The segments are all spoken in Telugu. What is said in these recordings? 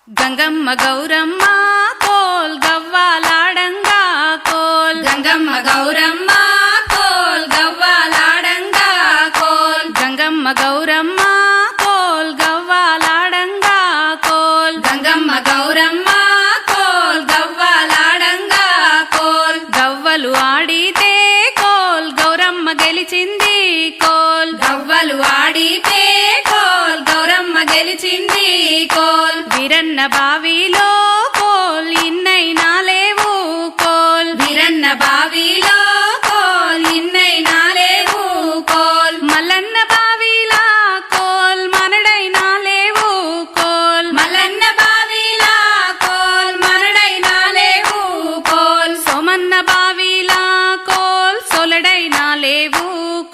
గంగమ్మ గౌరమ్మ కోల్ గవ్వాలాడంగా కోల్ గంగమ్మ గౌరమ్మ కోల్ గవ్వాలాడంగా కోల్ గంగమ్మ గౌరమ్మ కోల్ గవ్వాలాడంగా కోల్ గంగమ్మ గౌరమ్మ కోల్ గవ్వాలాడంగా కోల్ గవ్వలు ఆడితే కోల్ గౌరమ్మ గెలిచింది కోల్ గవ్వలు ఆడితే కోల్ గౌరమ్మ గెలిచింది కోల్ వీరన్న బావిలో కోల్ ఇన్నైనా లేవు కోల్ వీరన్న బావిలో కోల్ ఇన్నైనా లేవు కోల్ మల్లన్న బావిలా కోల్ మనడైనా లేవు కోల్ మల్లన్న బావిలా కోల్ మనడైనా లేవు కోల్ సోమన్న బావిలా కోల్ సొలడైనా లేవు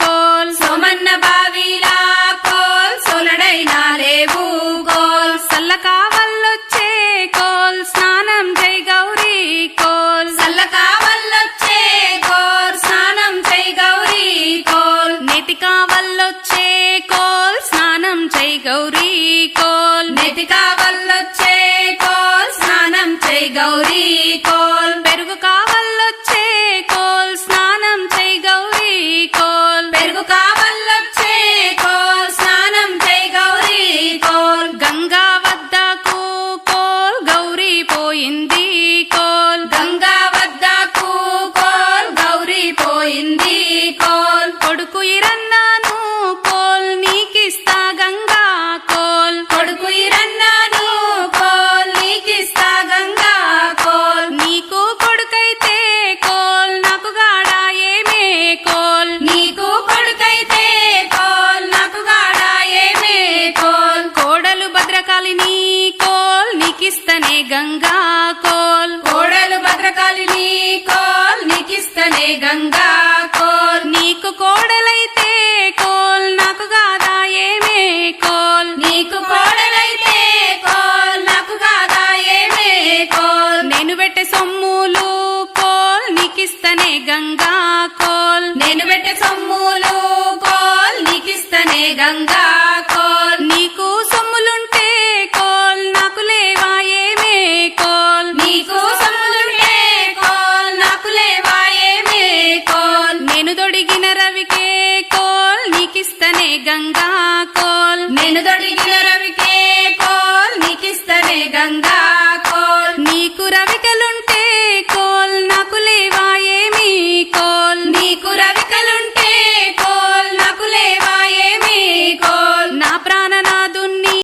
కోల్ సోమన్న బావిలా కోల్ సొలడైనా లేవు కోల్ సల్ల కావల్లొచ్చే కోల్ స్నానం జై గౌరీ కోల్ సల్ల కావల్లొచ్చే కోల్ స్నానం చై గౌరీ కోల్ నెతి కావల్లొచ్చే కోల్ స్నానం జై గౌరీ కోల్ నెతి కావల్లొచ్చే కోల్ స్నానం చై గౌరీ కోల్ పెరుగు కావల్లొచ్చే కోల్ స్నానం జై గౌరీ కోల్ పెరుగు కావల్లొచ్చే కోల్ స్నానం చై గౌరీ కోల్ గంగా వద్దకు కోల్ గౌరీ పోయింది కోల్ గంగా వద్దకు కోల్ గౌరీ పోయింది కోల్ కొడుకు ఇరన్నాను కోల్ నీకిస్తా గంగా కోల్ కొడుకు ఇరన్నాను కోల్ నీకిస్తా గంగా కోల్ నీకు కొడుకైతే కోల్ నాకు గాడా ఏమే కోల్ నీకు కొడుకైతే కోల్ నాకు గాడా ఏమే కోల్ కోడలు భద్రకాళిని కోల్ నీకిస్తనే గంగా కోల్ కోడలు భద్రకాళిని కోల్ నీకిస్తనే గంగా కోల్ నీకు కోడలైతే